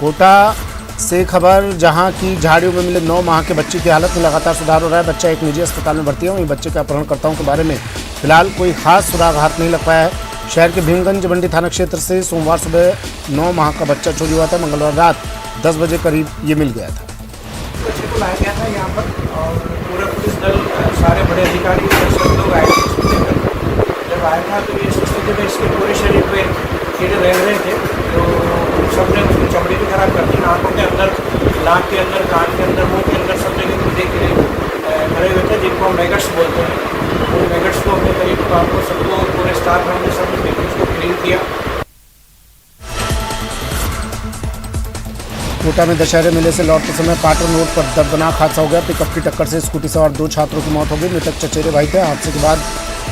कोटा से खबर, जहां की झाड़ियों में मिले 9 माह के बच्चे की हालत में लगातार सुधार हो रहा है। बच्चा एक निजी अस्पताल में भर्ती है। वहीं बच्चे के अपहरणकर्ताओं के बारे में फिलहाल कोई खास सुराग हाथ नहीं लग पाया है। शहर के भीमगंज मंडी थाना क्षेत्र से सोमवार सुबह 9 माह का बच्चा चोरी हुआ था। मंगलवार रात 10 बजे करीब ये मिल गया था। बच्चे को लाया गया था यहाँ पर और पूरा पुलिस दल, सारे बड़े अधिकारी सब लोग आए थे। जब आया था तो ये सोचते थे इसके पूरे शरीर पे कीड़े रह रहे थे, तो सबने उसकी चमड़ी भी खराब कर दी। आँखों के अंदर, नाक के अंदर, कान के अंदर, मुँह के अंदर सब जगह कीड़े भरे हुए थे, जिनको हम मैगट्स बोलते हैं। उन मैगट्स को हमने करीब आपको सबको पूरे स्टाफ हमने सब मिलकर उसको क्लीन किया। कोटा में दशहरे मेले से लौटते समय पाटन रोड पर दर्दनाक हादसा हो गया। पिकअप की टक्कर से स्कूटी सवार 2 छात्रों की मौत हो गई। मृतक चचेरे भाई थे। हादसे के बाद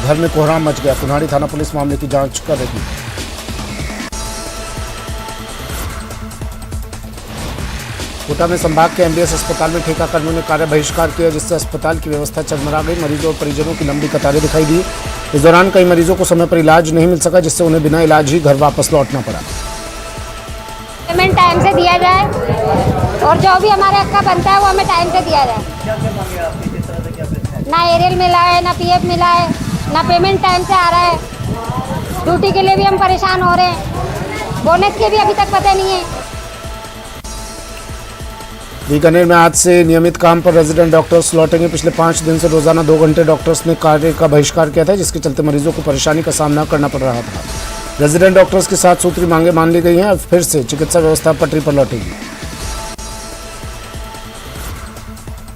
घर में कोहराम मच गया। कुन्हाड़ी थाना पुलिस मामले की जांच कर रही है। कोटा में संभाग के एमबीएस अस्पताल में ठेका कर्मियों ने कार्य बहिष्कार किया, जिससे अस्पताल की व्यवस्था चरमरा गई। मरीजों और परिजनों की लंबी कतारें दिखाई दी। इस दौरान कई मरीजों को समय पर इलाज नहीं मिल सका, जिससे उन्हें बिना इलाज ही घर वापस लौटना पड़ा। पेमेंट टाइम से दिया जाए और जो भी हमारे हक का बनता है वो हमें टाइम से दिया जाए। ना एरियल मिला है, ना पीएफ मिला है, ना पेमेंट टाइम से आ रहा है। ड्यूटी के लिए भी हम परेशान हो रहे हैं, बोनस के भी अभी तक पता नहीं है। बीकानेर में आज से नियमित काम पर रेजिडेंट डॉक्टर्स लौटेंगे। पिछले 5 दिन से रोजाना 2 घंटे डॉक्टर्स ने कार्य का बहिष्कार किया था, जिसके चलते मरीजों को परेशानी का सामना करना पड़ रहा था। रेजिडेंट डॉक्टर्स की 7 सूत्री मांगे मान ली गई हैं। अब फिर से चिकित्सा व्यवस्था पटरी पर लौटेगी।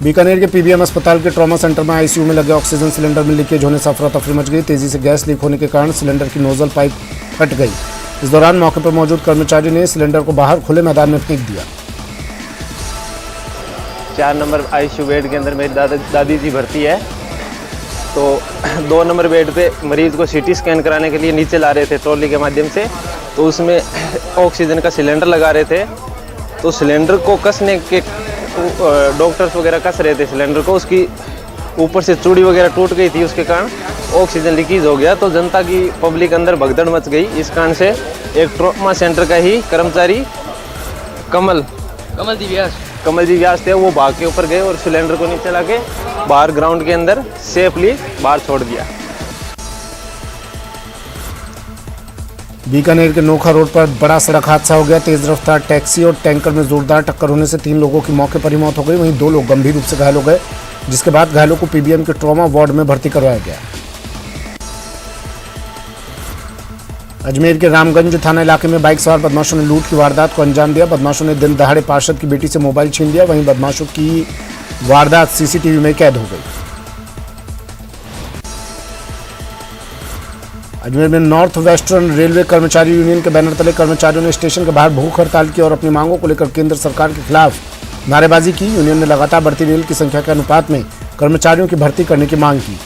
बीकानेर के पीबीएम अस्पताल के ट्रॉमा सेंटर में आईसीयू में लगे ऑक्सीजन सिलेंडर में लीकेज होने से अफरा तफरी मच गई। तेजी से गैस लीक होने के कारण सिलेंडर की नोजल पाइप फट गई। इस दौरान मौके पर मौजूद कर्मचारी ने सिलेंडर को बाहर खुले मैदान में फेंक दिया। 4 नंबर आईसीयू बेड के अंदर मेरी दादी जी भर्ती है। तो 2 नंबर बेड पे मरीज को सीटी स्कैन कराने के लिए नीचे ला रहे थे ट्रॉली के माध्यम से। तो उसमें ऑक्सीजन का सिलेंडर लगा रहे थे। तो सिलेंडर को कसने के डॉक्टर्स वगैरह कस रहे थे सिलेंडर को। उसकी ऊपर से चूड़ी वगैरह टूट गई थी, उसके कारण ऑक्सीजन लीकेज हो गया। तो जनता की पब्लिक अंदर भगदड़ मच गई। इस कारण से एक ट्रॉमा सेंटर का ही कर्मचारी कमल जी व्यास थे, वो भाग के ऊपर गए और सिलेंडर को नीचे लाके बाहर ग्राउंड के अंदर सेफली बाहर छोड़ दिया। बीकानेर के नोखा रोड पर बड़ा सड़क हादसा हो गया। तेज रफ्तार टैक्सी और टैंकर में जोरदार टक्कर होने से 3 लोगों की मौके पर ही मौत हो गई। वहीं 2 लोग गंभीर रूप से घायल हो गए, जिसके बाद घायलों को पीबीएम के ट्रॉमा वार्ड में भर्ती करवाया गया। अजमेर के रामगंज थाना इलाके में बाइक सवार बदमाशों ने लूट की वारदात को अंजाम दिया। बदमाशों ने दिन दहाड़े पार्षद की बेटी से मोबाइल छीन लिया। वहीं बदमाशों की वारदात सीसीटीवी में कैद हो गई। अजमेर में नॉर्थ वेस्टर्न रेलवे कर्मचारी यूनियन के बैनर तले कर्मचारियों ने स्टेशन के बाहर भूख हड़ताल की और अपनी मांगों को लेकर केंद्र सरकार के खिलाफ नारेबाजी की। यूनियन ने लगातार बढ़ती रेल की संख्या के अनुपात में कर्मचारियों की भर्ती करने की मांग की।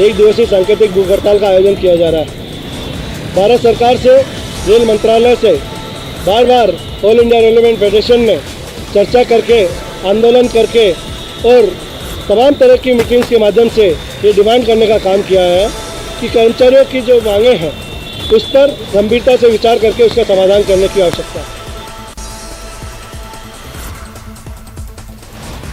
1 दिवसीय सांकेतिक भूख हड़ताल का आयोजन किया जा रहा है। भारत सरकार से, रेल मंत्रालय से बार बार ऑल इंडिया रेलवे फेडरेशन में चर्चा करके, आंदोलन करके और तमाम तरह की मीटिंग्स के माध्यम से ये डिमांड करने का काम किया है कि कर्मचारियों की जो मांगे हैं उस पर गंभीरता से विचार करके उसका समाधान करने की आवश्यकता है।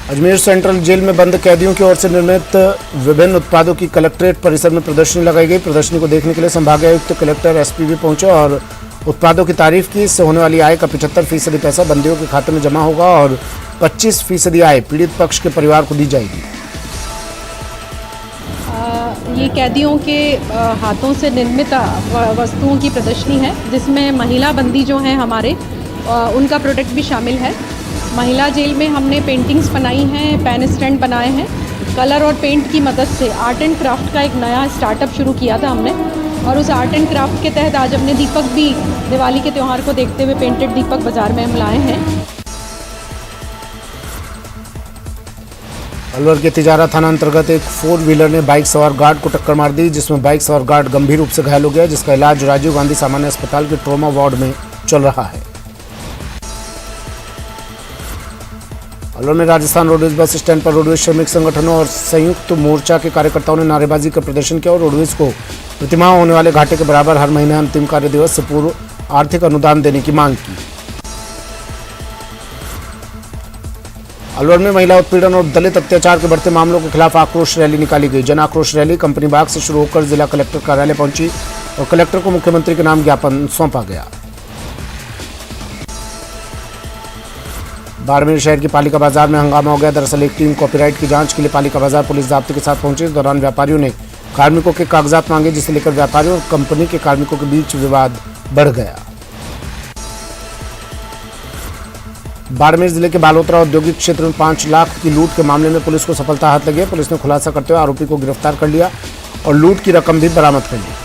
अजमेर सेंट्रल जेल में बंद कैदियों की ओर से निर्मित विभिन्न उत्पादों की कलेक्ट्रेट परिसर में प्रदर्शनी लगाई गई। प्रदर्शनी को देखने के लिए संभागायुक्त, कलेक्टर, एसपी भी पहुंचे और उत्पादों की तारीफ की। इससे होने वाली आय का 75% पैसा बंदियों के खाते में जमा होगा और 25% आय पीड़ित पक्ष के परिवार को दी जाएगी। ये कैदियों के हाथों से निर्मित वस्तुओं की प्रदर्शनी है, जिसमें महिला बंदी जो हैं हमारे, उनका प्रोडक्ट भी शामिल है। महिला जेल में हमने पेंटिंग्स बनाई हैं, पेन स्टैंड बनाए हैं। कलर और पेंट की मदद से आर्ट एंड क्राफ्ट का एक नया स्टार्टअप शुरू किया था हमने, और उस आर्ट एंड क्राफ्ट के तहत आज हमने दीपक भी दिवाली के त्यौहार को देखते हुए पेंटेड दीपक बाजार में हम लाए हैं। अलवर के तिजारा थाना अंतर्गत एक 4 व्हीलर ने बाइक सवार गार्ड को टक्कर मार दी, जिसमें बाइक सवार गार्ड गंभीर रूप से घायल हो गया, जिसका इलाज राजीव गांधी सामान्य अस्पताल के ट्रॉमा वार्ड में चल रहा है। अलवर में राजस्थान रोडवेज बस स्टैंड पर रोडवेज श्रमिक संगठनों और संयुक्त मोर्चा के कार्यकर्ताओं ने नारेबाजी कर प्रदर्शन किया और रोडवेज को प्रतिमाह होने वाले घाटे के बराबर हर महीने अंतिम कार्य दिवस से पूर्व आर्थिक अनुदान देने की मांग की। अलवर में महिला उत्पीड़न और दलित अत्याचार के बढ़ते मामलों के खिलाफ आक्रोश रैली निकाली गई। जन आक्रोश रैली कंपनी बाग से शुरू होकर जिला कलेक्टर कार्यालय पहुंची और कलेक्टर को मुख्यमंत्री के नाम ज्ञापन सौंपा गया। बाड़मेर शहर की पालिका बाजार में हंगामा हो गया। दरअसल एक टीम कॉपीराइट की जांच के लिए पालिका बाजार पुलिस जाब्ते के साथ पहुंची। इस दौरान व्यापारियों ने कार्मिकों के कागजात मांगे, जिसे लेकर व्यापारियों और कंपनी के कार्मिकों के बीच विवाद बढ़ गया। बाड़मेर जिले के बालोतरा औद्योगिक क्षेत्र में 5 लाख की लूट के मामले में पुलिस को सफलता हाथ लगी है। पुलिस ने खुलासा करते हुए आरोपी को गिरफ्तार कर लिया और लूट की रकम भी बरामद कर ली।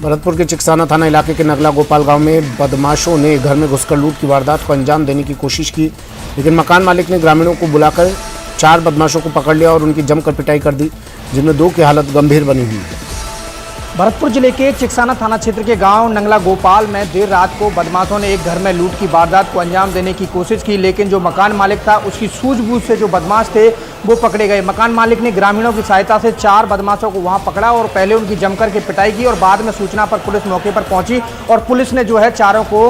भरतपुर के चिकसाना थाना इलाके के नगला गोपाल गांव में बदमाशों ने घर में घुसकर लूट की वारदात को अंजाम देने की कोशिश की, लेकिन मकान मालिक ने ग्रामीणों को बुलाकर 4 बदमाशों को पकड़ लिया और उनकी जमकर पिटाई कर दी, जिनमें 2 की हालत गंभीर बनी हुई है। भरतपुर जिले के चिकसाना थाना क्षेत्र के गांव नंगला गोपाल में देर रात को बदमाशों ने एक घर में लूट की वारदात को अंजाम देने की कोशिश की, लेकिन जो मकान मालिक था उसकी सूझबूझ से जो बदमाश थे वो पकड़े गए। मकान मालिक ने ग्रामीणों की सहायता से 4 बदमाशों को वहां पकड़ा और पहले उनकी जमकर के पिटाई की और बाद में सूचना पर पुलिस मौके पर पहुंची और पुलिस ने जो है 4 को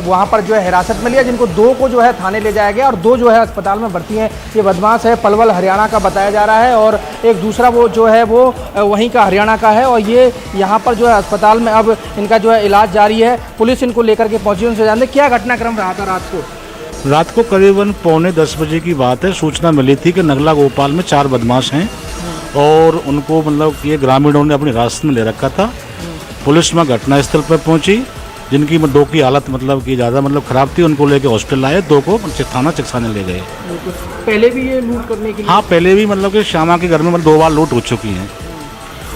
वहां पर जो है हिरासत में लिया, जिनको 2 को जो है थाने ले जाया गया और 2 जो है अस्पताल में भर्ती हैं। ये बदमाश है पलवल हरियाणा का बताया जा रहा है और एक दूसरा वो जो है वो वहीं का हरियाणा का है और ये यहाँ पर जो है अस्पताल में अब इनका जो है इलाज जारी है। पुलिस इनको लेकर के पहुंची, उनसे जानते क्या घटनाक्रम रहा था रात को करीबन 9:45 बजे की बात है। सूचना मिली थी कि नगला गोपाल में 4 बदमाश हैं और उनको मतलब ये ग्रामीणों ने अपनी हिरासत में ले रखा था। पुलिस में घटनास्थल पर पहुंची, जिनकी 2 की हालत मतलब कि ज़्यादा मतलब खराब थी, उनको लेके हॉस्पिटल लाए, 2 को थाना चिकसाने ले गए। पहले भी ये लूट करने के लिए हाँ, पहले भी मतलब कि श्यामा के घर में मतलब 2 बार लूट हो चुकी हैं।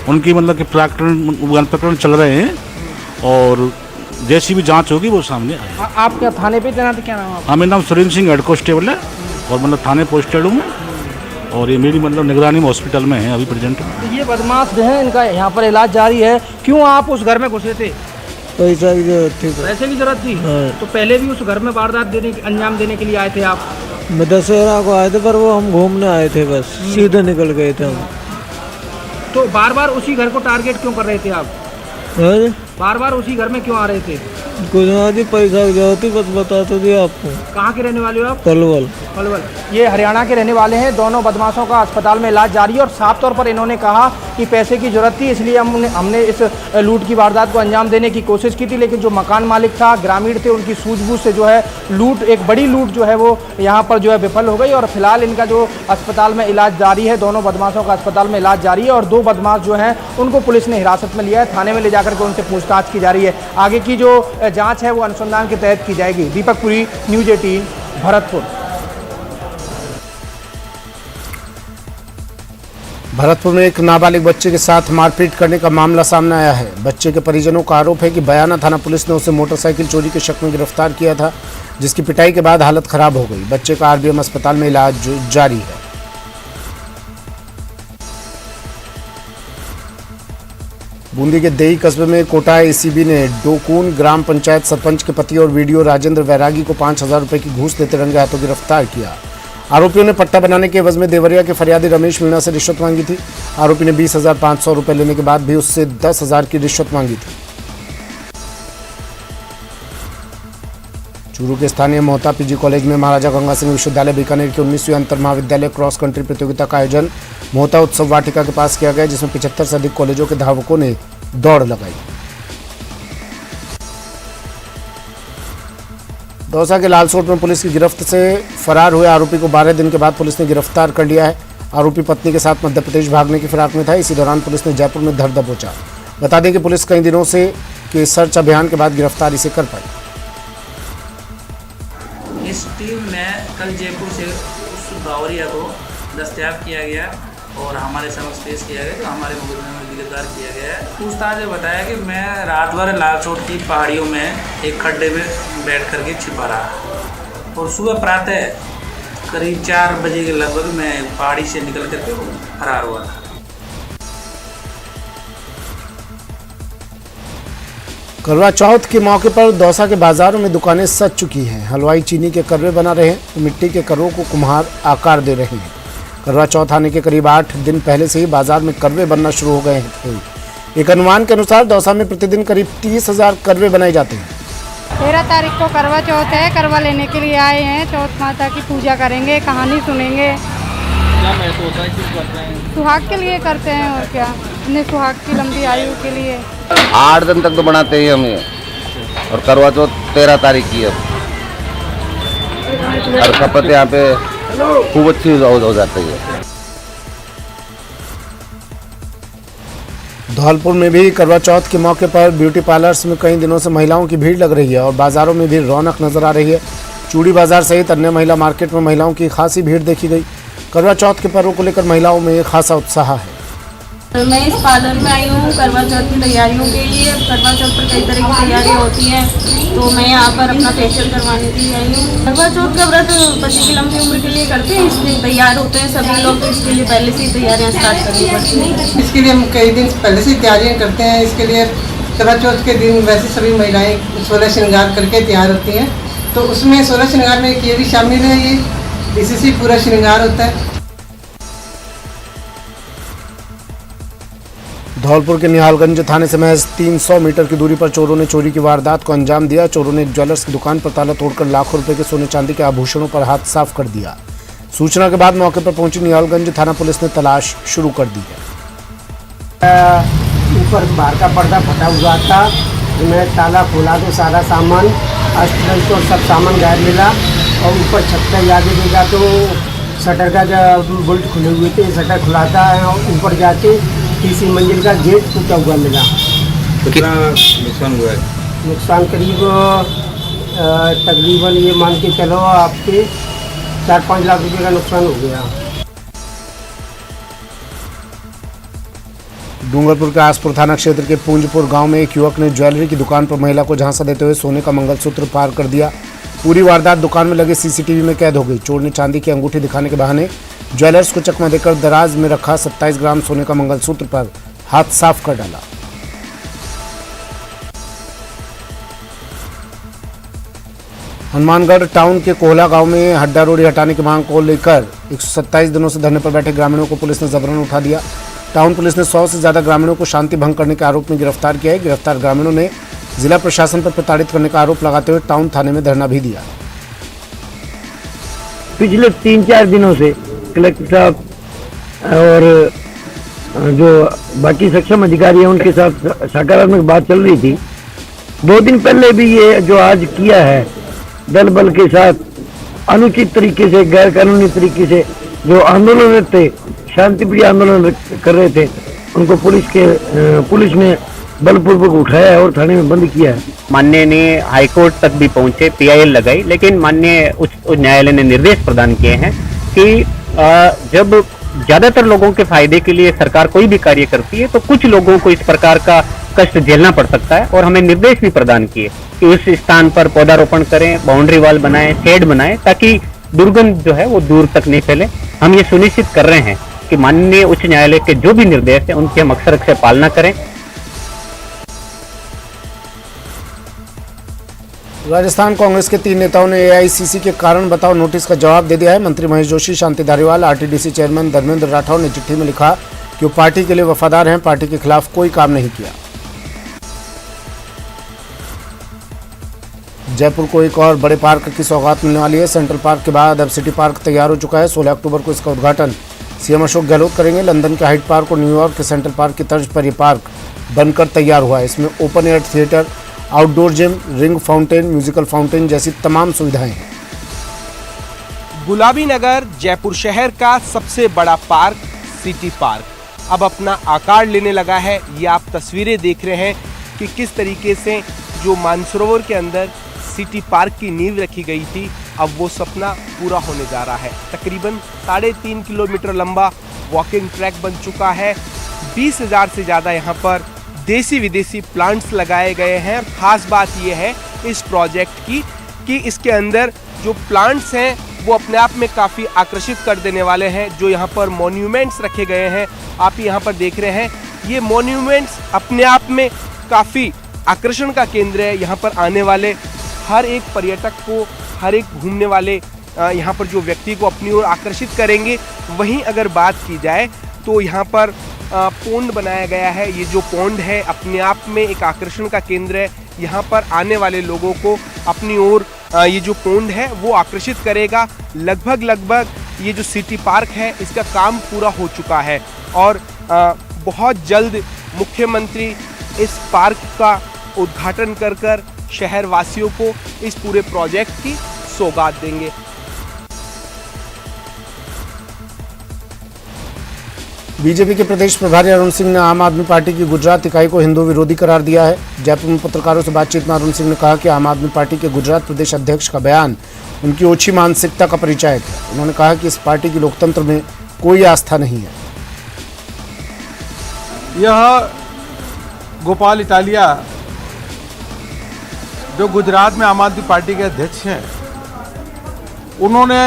उनकी मतलब कि प्रकरण चल रहे हैं और जैसी भी जांच होगी वो सामने आएगी। आप क्या थाने पे तैनात, क्या नाम है? मेरा नाम सुरेंद्र सिंह, हेड कांस्टेबल है और मतलब थाने पोस्टेड हूँ और ये मेरी मतलब निगरानी में हॉस्पिटल में है अभी प्रेजेंट। तो ये बदमाश जो है इनका यहाँ पर इलाज जारी है। क्यों आप उस घर में घुसे थे? पैसा की जरूरत थी। पैसे की जरूरत थी? तो पहले भी उस घर में वारदात अंजाम देने के लिए आए थे आप? मैं दशहरा को आए थे, पर वो हम घूमने आए थे, बस सीधे निकल गए थे हम। तो बार बार उसी घर को टारगेट क्यों कर रहे थे आप? बार बार उसी घर में क्यों आ रहे थे? कुछ नहीं, पैसा की जरूरत थी, बस बता तो दिया आपको। कहाँ के रहने वाले हो आप? पलवल। ये हरियाणा के रहने वाले हैं। दोनों बदमाशों का अस्पताल में इलाज जारी है और साफ तौर पर इन्होंने कहा कि पैसे की जरूरत थी, इसलिए हमने इस लूट की वारदात को अंजाम देने की कोशिश की थी, लेकिन जो मकान मालिक था, ग्रामीण थे, उनकी सूझबूझ से जो है लूट, एक बड़ी लूट जो है वो यहाँ पर जो है विफल हो गई और फिलहाल इनका जो अस्पताल में इलाज जारी है। दोनों बदमाशों का अस्पताल में इलाज जारी है और 2 बदमाश जो हैं उनको पुलिस ने हिरासत में लिया है। थाने में ले जाकर के उनसे पूछताछ की जा रही है। आगे की जो जाँच है वो अनुसंधान के तहत की जाएगी। दीपक पुरी, न्यूज़ 18, भरतपुर। भरतपुर में एक नाबालिग बच्चे के साथ मारपीट करने का मामला सामने आया है। बच्चे के परिजनों का आरोप है कि बयाना थाना पुलिस ने उसे मोटरसाइकिल चोरी के शक में गिरफ्तार किया था, जिसकी पिटाई के बाद हालत खराब हो गई। बच्चे का आरबीएम अस्पताल में इलाज जारी है। बूंदी के देई कस्बे में कोटा एसीबी ने डोकून ग्राम पंचायत सरपंच के पति और वीडियो राजेंद्र वैरागी को 5,000 रुपए की घूस लेते रंगे हाथों गिरफ्तार किया। आरोपियों ने पट्टा बनाने के एवज में देवरिया के फरियादी रमेश मीणा से रिश्वत मांगी थी। आरोपी ने 20,500 रुपए लेने के बाद भी उससे 10,000 की रिश्वत मांगी थी। चूरू के स्थानीय मोहता पीजी कॉलेज में महाराजा गंगा सिंह विश्वविद्यालय बीकानेर के 19वीं अंतर महाविद्यालय क्रॉस कंट्री प्रतियोगिता का आयोजन मोहता उत्सव वाटिका के पास किया गया, जिसमें 75 से अधिक कॉलेजों के धावकों ने दौड़ लगाई। दौसा के लालसोट में पुलिस की गिरफ्त से फरार हुए आरोपी को 12 दिन के बाद पुलिस ने गिरफ्तार कर लिया है। आरोपी पत्नी के साथ मध्य प्रदेश भागने की फिराक में था। इसी दौरान पुलिस ने जयपुर में धर दबोचा। बता दें कि पुलिस कई दिनों से के सर्च अभियान के बाद गिरफ्तारी से कर पाई। इस टीम में कल जयपुर से उस बावरिया को दस्तयाब किया गया और हमारे समक्ष पेश किया गया, तो हमारे मुकदमे में गिरफ्तार किया गया है। पूछताछ ने बताया कि मैं रात भर लालसोट की पहाड़ियों में एक खड्डे में बैठ करके छिपा रहा और सुबह प्रातः करीब 4 बजे के लगभग मैं पहाड़ी से निकल करके फरार हुआ था। करवा चौथ के मौके पर दौसा के बाजारों में दुकानें सज चुकी हैं। हलवाई चीनी के करवे बना रहे हैं तो मिट्टी के करवों को कुम्हार आकार दे रहे हैं। करवा चौथ आने के करीब 8 दिन पहले से ही बाजार में करवे बनना शुरू हो गए थे। एक अनुमान के अनुसार दौसा में प्रतिदिन करीब 30,000 करवे बनाए जाते हैं। 13 तारीख को करवा चौथ है, करवा लेने के लिए आए हैं। चौथ माता की पूजा करेंगे, कहानी सुनेंगे। क्या महसूस होता है, क्यों कर रहे हैं? सुहाग के लिए करते हैं और क्या, अपने सुहाग की लंबी आयु के लिए। 8 दिन तक तो बनाते हैं हम ये, और करवा चौथ 13 तारीख की है। और खपत यहाँ पे खूब अच्छी हो जाती है। धौलपुर में भी करवा चौथ के मौके पर ब्यूटी पार्लर्स में कई दिनों से महिलाओं की भीड़ लग रही है और बाजारों में भी रौनक नजर आ रही है। चूड़ी बाजार सहित अन्य महिला मार्केट में महिलाओं की खासी भीड़ देखी गई। करवा चौथ के पर्व को लेकर महिलाओं में खासा उत्साह है। मैं इस पार्लर में आई हूँ करवा चौथ की तैयारियों के लिए। करवा चौथ पर कई तरह की तैयारियाँ होती हैं, तो मैं यहाँ पर अपना फेशियल करवाने के लिए आई हूँ। करवा चौथ का व्रत पति की लंबी उम्र के लिए करते हैं, इसलिए तैयार होते हैं सभी लोग, तो इसके लिए पहले से ही तैयारियाँ स्टार्ट करनी पड़ती हैं। इसके लिए हम कई दिन पहले से तैयारियाँ करते हैं। इसके लिए करवा चौथ के दिन वैसे सभी महिलाएँ 16 श्रृंगार करके तैयार होती हैं, तो उसमें 16 श्रृंगार में एक ये भी शामिल है, ये इसी से पूरा श्रृंगार होता है। धौलपुर के निहालगंज थाने से महज 300 मीटर की दूरी पर चोरों ने चोरी की वारदात को अंजाम दिया। चोरों ने एक ज्वेलर्स की दुकान पर ताला तोड़कर लाखों रुपए के सोने चांदी के आभूषणों पर हाथ साफ कर दिया। सूचना के बाद मौके पर पहुंची निहालगंज थाना पुलिस ने तलाश शुरू कर दी है। ऊपर बाहर का पर्दा फटा हुआ था, मैं ताला खोला तो सारा सामान अष्टरंज और सब सामान गायब मिला। और ऊपर छत पर जाके देखा तो शटर का जो बोल्ट खुले हुए थे, शटर खुलाता है और ऊपर जाके तीसरी मंजिल का गेट टूटा हुआ मिला। कितना नुकसान हुआ है? नुकसान करीब तकरीबन ये मान के चलो आपके 4-5 लाख रुपए का नुकसान हो गया। डूंगरपुर के आसपुर थाना क्षेत्र के पूंजपुर गांव में एक युवक ने ज्वेलरी की दुकान पर महिला को झांसा देते हुए सोने का मंगलसूत्र पार कर दिया। पूरी वारदात दुकान में लगे सीसीटीवी में कैद हो गई। चोर ने चांदी की अंगूठी दिखाने के बहाने ज्वेलर्स को चकमा देकर दराज में रखा 27 ग्राम सोने का मंगलसूत्र पर हाथ साफ कर डाला। हनुमानगढ़ टाउन के कोहला गांव में हड्डा रोडी हटाने की मांग को लेकर 127 दिनों से धरने पर बैठे ग्रामीणों को पुलिस ने जबरन उठा दिया। टाउन पुलिस ने 100 से ज्यादा ग्रामीणों को शांति भंग करने के आरोप में गिरफ्तार किया है। गिरफ्तार ग्रामीणों ने जिला प्रशासन पर प्रताड़ित करने का आरोप लगाते हुए टाउन थाने में धरना भी दिया। पिछले 3-4 दिनों से कलेक्टर साहब और जो बाकी सक्षम अधिकारी हैं उनके साथ सकारात्मक बात चल रही थी। 2 दिन पहले भी ये जो आज किया है दल बल के साथ अनुचित तरीके से, गैर कानूनी तरीके से जो आंदोलन थे, शांतिप्रिय आंदोलन कर रहे थे, उनको पुलिस ने बलपूर्वक उठाया और थाने में बंद किया है। माननीय ने हाईकोर्ट तक भी पहुंचे, PIL लगाई, लेकिन माननीय उच्च न्यायालय ने निर्देश प्रदान किए हैं कि जब ज्यादातर लोगों के फायदे के लिए सरकार कोई भी कार्य करती है तो कुछ लोगों को इस प्रकार का कष्ट झेलना पड़ सकता है। और हमें निर्देश भी प्रदान किए कि उस स्थान पर पौधारोपण करें, बाउंड्री वॉल बनाएं, शेड बनाएं, ताकि दुर्गंध जो है वो दूर तक नहीं फैले। हम ये सुनिश्चित कर रहे हैं कि माननीय उच्च न्यायालय के जो भी निर्देश है उनकी हम अक्षर से पालना करें। राजस्थान कांग्रेस के 3 नेताओं ने AICC के कारण बताओ नोटिस का जवाब दे दिया है। मंत्री महेश जोशी, शांति धारीवाल, RTDC चेयरमैन धर्मेंद्र राठौर ने चिट्ठी में लिखा कि वो पार्टी के लिए वफादार हैं, पार्टी के खिलाफ कोई काम नहीं किया। जयपुर को एक और बड़े पार्क की सौगात मिलने वाली है। सेंट्रल पार्क के बाद अब सिटी पार्क तैयार हो चुका है। 16 अक्टूबर को इसका उद्घाटन CM अशोक गहलोत करेंगे। लंदन के हाइड पार्क और न्यूयॉर्क के सेंट्रल पार्क की तर्ज पर यह पार्क बनकर तैयार हुआ है। इसमें open air theatre, outdoor gym, ring fountain, musical fountain जैसी तमाम सुविधाएं हैं। गुलाबी नगर जयपुर शहर का सबसे बड़ा पार्क सिटी पार्क अब अपना आकार लेने लगा है। ये आप तस्वीरें देख रहे हैं कि किस तरीके से जो मानसरोवर के अंदर सिटी पार्क की नींव रखी गई थी, अब वो सपना पूरा होने जा रहा है। तकरीबन 3.5 किलोमीटर लंबा वॉकिंग ट्रैक बन चुका है। 20,000 से ज़्यादा यहाँ पर देसी विदेशी प्लांट्स लगाए गए हैं। खास बात यह है इस प्रोजेक्ट की कि इसके अंदर जो प्लांट्स हैं वो अपने आप में काफ़ी आकर्षित कर देने वाले हैं। जो यहाँ पर मॉन्यूमेंट्स रखे गए हैं, आप यहाँ पर देख रहे हैं, ये मॉन्यूमेंट्स अपने आप में काफ़ी आकर्षण का केंद्र है। यहाँ पर आने वाले हर एक पर्यटक को, हर एक घूमने वाले यहाँ पर जो व्यक्ति को अपनी ओर आकर्षित करेंगे। वहीं अगर बात की जाए तो यहाँ पर पोंड बनाया गया है। ये जो पोंड है अपने आप में एक आकर्षण का केंद्र है। यहाँ पर आने वाले लोगों को अपनी ओर ये जो पोंड है वो आकर्षित करेगा। लगभग ये जो सिटी पार्क है इसका काम पूरा हो चुका है और बहुत जल्द मुख्यमंत्री इस पार्क का उद्घाटन कर शहर वासियों को इस पूरे प्रोजेक्ट की सौगात देंगे। बीजेपी के प्रदेश प्रभारी अरुण सिंह ने आम आदमी पार्टी की गुजरात इकाई को हिंदू विरोधी करार दिया है। जयपुर में पत्रकारों से बातचीत में अरुण सिंह ने कहा कि आम आदमी पार्टी के गुजरात प्रदेश अध्यक्ष का बयान उनकी ओछी मानसिकता का परिचायक है। उन्होंने कहा कि इस पार्टी की लोकतंत्र में कोई आस्था नहीं है। यह गोपाल इटालिया जो गुजरात में आम आदमी पार्टी के अध्यक्ष हैं, उन्होंने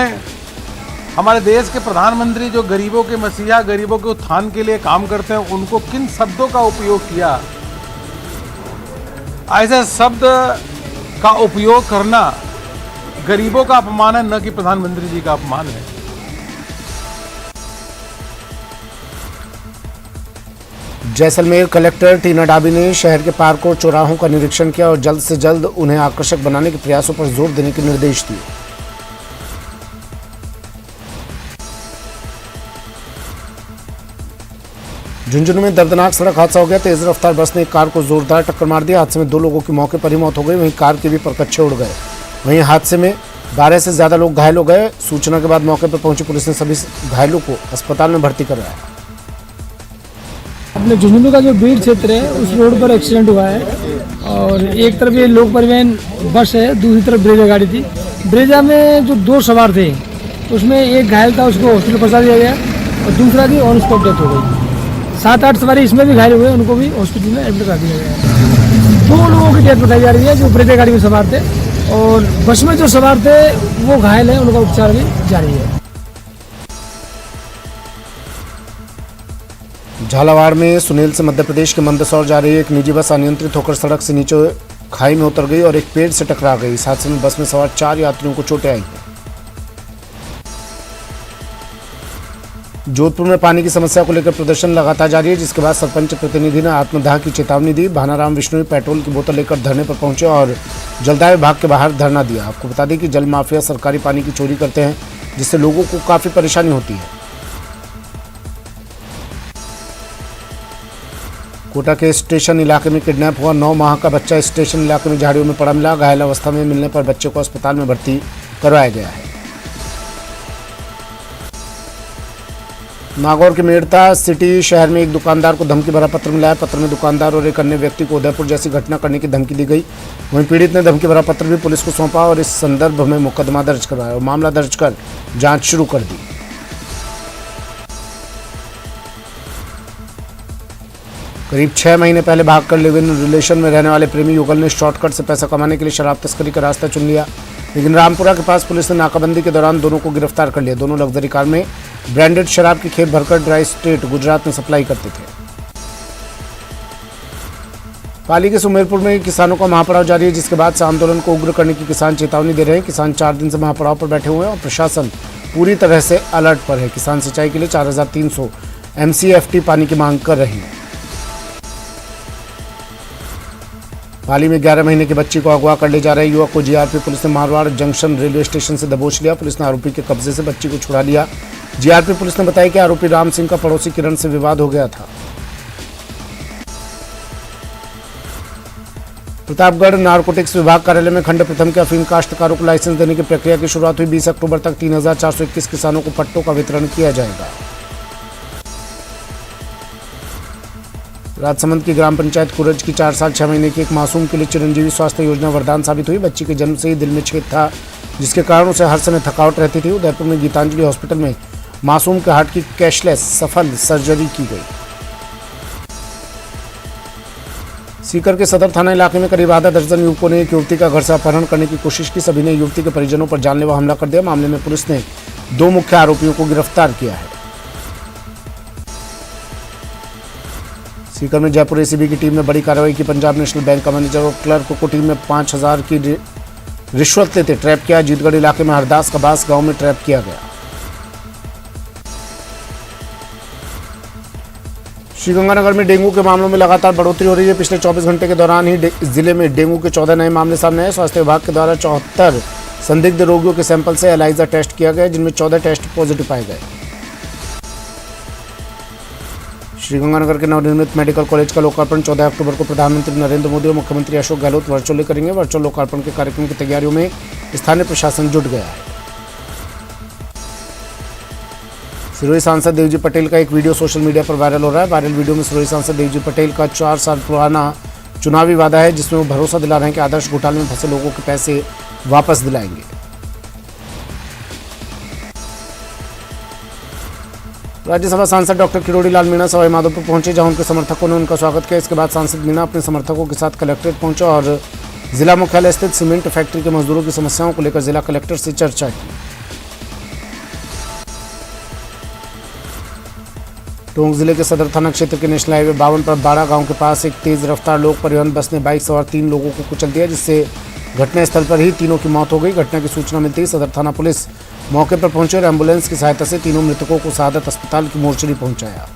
हमारे देश के प्रधानमंत्री जो गरीबों के मसीहा, गरीबों के उत्थान के लिए काम करते हैं, उनको किन शब्दों का उपयोग किया। ऐसे शब्द का उपयोग करना गरीबों का अपमान है, न कि प्रधानमंत्री जी का अपमान है। जैसलमेर कलेक्टर टीना डाबी ने शहर के पार्कों और चौराहों का निरीक्षण किया और जल्द से जल्द उन्हें आकर्षक बनाने के प्रयासों पर जोर देने के निर्देश दिए। झुंझुनू में दर्दनाक सड़क हादसा हो गया। तेज रफ्तार बस ने एक कार को जोरदार टक्कर मार दिया। हादसे में 2 लोगों की मौके पर ही मौत हो गई, वहीं कार के भी परकच्चे उड़ गए। वहीं हादसे में 12 से ज्यादा लोग घायल हो गए। सूचना के बाद मौके पर पहुंची पुलिस ने सभी घायलों को अस्पताल में भर्ती करवाया। अपने झुंझुनू का जो बीड़ क्षेत्र है उस रोड पर एक्सीडेंट हुआ है और एक तरफ ये लोक परिवहन बस है, दूसरी तरफ ब्रेजा गाड़ी थी। ब्रेजा में जो 2 सवार थे उसमें एक घायल था, उसको हॉस्पिटल पहुंचा दिया गया और दूसरा की ऑन स्पॉट डेथ हो गई। 7-8 सवारी इसमें भी घायल हुए, उनको भी हॉस्पिटल में एडमिट कर दिया गया है। 2 लोगों की डेथ बताई जा रही है जो ब्रेजा गाड़ी में सवार थे और बस में जो सवार थे वो घायल है, उनका उपचार भी जारी है। झालावाड़ में सुनेल से मध्य प्रदेश के मंदसौर जा रही एक निजी बस अनियंत्रित होकर सड़क से नीचे खाई में उतर गई और एक पेड़ से टकरा गई। इस हादसे में बस में सवार 4 यात्रियों को चोटें आई हैं। जोधपुर में पानी की समस्या को लेकर प्रदर्शन लगातार जारी है, जिसके बाद सरपंच प्रतिनिधि ने आत्मदाह की चेतावनी दी। भानाराम विष्णु पेट्रोल की बोतल लेकर धरने पर पहुंचे और जलदाय विभाग के बाहर धरना दिया। आपको बता दें कि जल माफिया सरकारी पानी की चोरी करते हैं, जिससे लोगों को काफी परेशानी होती है। कोटा के स्टेशन इलाके में किडनैप हुआ 9 माह का बच्चा स्टेशन इलाके में झाड़ियों में पड़ा मिला। घायल अवस्था में मिलने पर बच्चे को अस्पताल में भर्ती करवाया गया है। नागौर के मेड़ता सिटी शहर में एक दुकानदार को धमकी भरा पत्र मिला है। पत्र में दुकानदार और एक अन्य व्यक्ति को उदयपुर जैसी घटना करने की धमकी दी गई। वहीं पीड़ित ने धमकी भरा पत्र भी पुलिस को सौंपा और इस संदर्भ में मुकदमा दर्ज करवाया और मामला दर्ज कर जांच शुरू कर दी। करीब 6 महीने पहले भागकर लिव इन रिलेशन में रहने वाले प्रेमी युगल ने शॉर्टकट से पैसा कमाने के लिए शराब तस्करी का रास्ता चुन लिया, लेकिन रामपुरा के पास पुलिस ने नाकाबंदी के दौरान दोनों को गिरफ्तार कर लिया। दोनों लग्जरी कार में ब्रांडेड शराब की खेप भरकर ड्राई स्टेट गुजरात में सप्लाई करते थे। पाली के सुमेरपुर में किसानों का महापड़ाव जारी है, जिसके बाद से आंदोलन को उग्र करने की किसान चेतावनी दे रहे हैं। किसान 4 दिन से महापड़ाव पर बैठे हुए हैं और प्रशासन पूरी तरह से अलर्ट पर है। किसान सिंचाई के लिए 4300 MCFT पानी की मांग कर रहे हैं। पाली में 11 महीने की बच्ची को अगवा कर ले जा रहे युवक को जीआरपी पुलिस ने मारवाड़ जंक्शन रेलवे स्टेशन से दबोच लिया। पुलिस ने आरोपी के कब्जे से बच्ची को छुड़ा लिया। जीआरपी पुलिस ने बताया कि आरोपी राम सिंह का पड़ोसी किरण से विवाद हो गया था। प्रतापगढ़ नारकोटिक्स विभाग कार्यालय में खंड प्रथम के अफीम काश्तकारों को लाइसेंस देने की प्रक्रिया की शुरुआत हुई। 20 अक्टूबर तक 3421 किसानों को पट्टों का वितरण किया जाएगा। राजसमंद की ग्राम पंचायत कुरज की 4 साल 6 महीने की एक मासूम के लिए चिरंजीवी स्वास्थ्य योजना वरदान साबित हुई। बच्ची के जन्म से ही दिल में छेद था, जिसके कारण उसे हर समय थकावट रहती थी। उदयपुर में गीतांजलि हॉस्पिटल में मासूम के हार्ट की कैशलेस सफल सर्जरी की गई। सीकर के सदर थाना इलाके में करीब आधा दर्जन युवकों ने एक युवती का घर से अपहरण करने की कोशिश की। सभी ने युवती के परिजनों पर जानलेवा हमला कर दिया। मामले में पुलिस ने 2 मुख्य आरोपियों को गिरफ्तार किया है। सीकर में जयपुर एसीबी की टीम ने बड़ी कार्रवाई की। पंजाब नेशनल बैंक का मैनेजर और क्लर्क को टीम में 5000 की रिश्वत लेते ट्रैप किया। जीतगढ़ इलाके में हरदास कबास गांव में ट्रैप किया गया। श्रीगंगानगर में डेंगू के मामलों में लगातार बढ़ोतरी हो रही है। पिछले 24 घंटे के दौरान ही जिले में डेंगू के 14 नए मामले सामने आए। स्वास्थ्य विभाग के द्वारा 74 संदिग्ध रोगियों के सैंपल से एलाइजा टेस्ट किया गया, जिनमें 14 टेस्ट पॉजिटिव पाए गए। श्रीगंगानगर के नवनिर्मित मेडिकल कॉलेज का लोकार्पण 14 अक्टूबर को प्रधानमंत्री नरेंद्र मोदी और मुख्यमंत्री अशोक गहलोत वर्चुअली करेंगे। वर्चुअल लोकार्पण के कार्यक्रम की तैयारियों में स्थानीय प्रशासन जुट गया है। सिरोही सांसद देवजी पटेल का एक वीडियो सोशल मीडिया पर वायरल हो रहा है। वायरल वीडियो में सिरोही सांसद देवजी पटेल का 4 साल पुराना चुनावी वादा है, जिसमें वो भरोसा दिला रहे हैं कि आदर्श घोटाले में फंसे लोगों के पैसे वापस दिलाएंगे। राज्यसभा सांसद डॉक्टर किरोड़ी लाल मीणा सवाई माधोपुर पहुंचे, जहां उनके समर्थकों ने उनका स्वागत किया। इसके बाद सांसद मीणा अपने समर्थकों के साथ कलेक्ट्रेट पहुंचे और जिला मुख्यालय स्थित सीमेंट फैक्ट्री के मजदूरों की समस्याओं को लेकर जिला कलेक्टर से चर्चा की। टोंक जिले के सदर थाना क्षेत्र के नेशनल हाईवे 52 पर बाड़ा गांव के पास एक तेज रफ्तार लोक परिवहन बस ने बाइक सवार 3 लोगों को कुचल दिया, जिससे घटनास्थल पर ही तीनों की मौत हो गई। घटना की सूचना मिलते ही सदर थाना पुलिस मौके पर पहुंची और एम्बुलेंस की सहायता से तीनों मृतकों को शहादत अस्पताल की मोर्चरी पहुंचाया।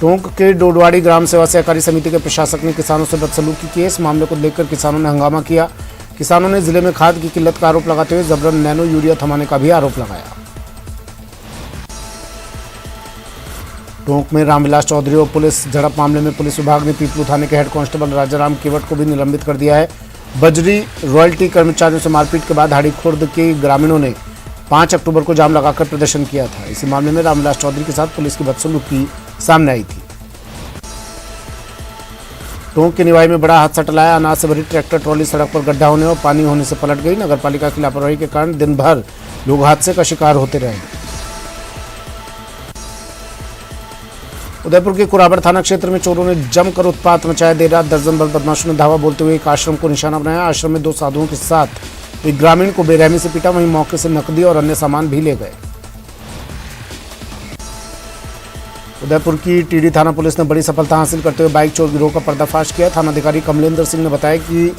टोंक के डोडवाड़ी ग्राम सेवा सहकारी समिति के प्रशासक ने किसानों से बदसलूकी की। इस मामले को लेकर किसानों ने हंगामा किया। किसानों ने जिले में खाद की किल्लत का आरोप लगाते हुए जबरन नैनो यूरिया थमाने का भी आरोप लगाया। टोंक में रामविलास चौधरी और पुलिस झड़प मामले में पुलिस विभाग ने पीपलू थाने के हेड कांस्टेबल राजाराम केवट को भी निलंबित कर दिया है। बजरी रॉयल्टी कर्मचारियों से मारपीट के बाद हाड़ी खुर्द के ग्रामीणों ने 5 अक्टूबर को जाम लगाकर प्रदर्शन किया था। इसी मामले में रामविलास चौधरी के साथ पुलिस की बदसलूकी सामने आई थी। टोंक के निवाई में बड़ा हादसा टलाया। अनाज से भरी ट्रैक्टर ट्रॉली सड़क पर गड्ढा होने और पानी होने से पलट गई। नगरपालिका की लापरवाही के कारण दिन भर लोग हादसे का शिकार होते रहे। उदयपुर के कुराबड़ थाना क्षेत्र में चोरों ने जमकर उत्पात मचाया। देर रात दर्जन भर बदमाशों ने धावा बोलते हुए एक आश्रम को निशाना बनाया। आश्रम में 2 साधुओं के साथ एक ग्रामीण को बेरहमी से पीटा, वहीं मौके से नकदी और अन्य सामान भी ले गए। उदयपुर की टीडी थाना पुलिस ने बड़ी सफलता हासिल करते हुए बाइक चोर गिरोह का पर्दाफाश किया। थानाधिकारी कमलेंद्र सिंह ने बताया कि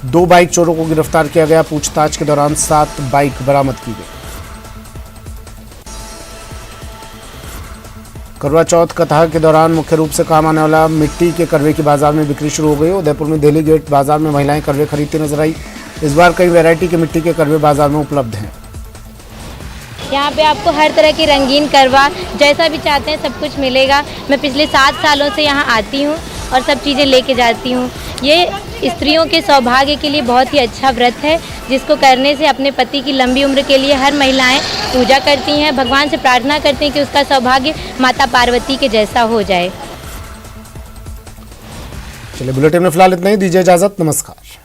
2 बाइक चोरों को गिरफ्तार किया गया। पूछताछ के दौरान 7 बाइक बरामद की गई। करवा चौथ कथा के दौरान मुख्य रूप से काम आने वाला मिट्टी के करवे की बाजार में बिक्री शुरू हो गई। उदयपुर में दिल्ली गेट बाजार में महिलाएं करवे खरीदती नजर आई। इस बार कई वैरायटी के मिट्टी के करवे बाजार में उपलब्ध हैं। यहाँ पे आपको हर तरह की रंगीन करवा जैसा भी चाहते हैं सब कुछ मिलेगा। मैं पिछले 7 सालों से यहाँ आती हूँ और सब चीज़ें लेके जाती हूँ। ये स्त्रियों के सौभाग्य के लिए बहुत ही अच्छा व्रत है, जिसको करने से अपने पति की लंबी उम्र के लिए हर महिलाएं पूजा करती हैं, भगवान से प्रार्थना करती हैं कि उसका सौभाग्य माता पार्वती के जैसा हो जाए। चलिए बुलेटिन में फिलहाल इतना ही, दीजिए इजाजत, नमस्कार।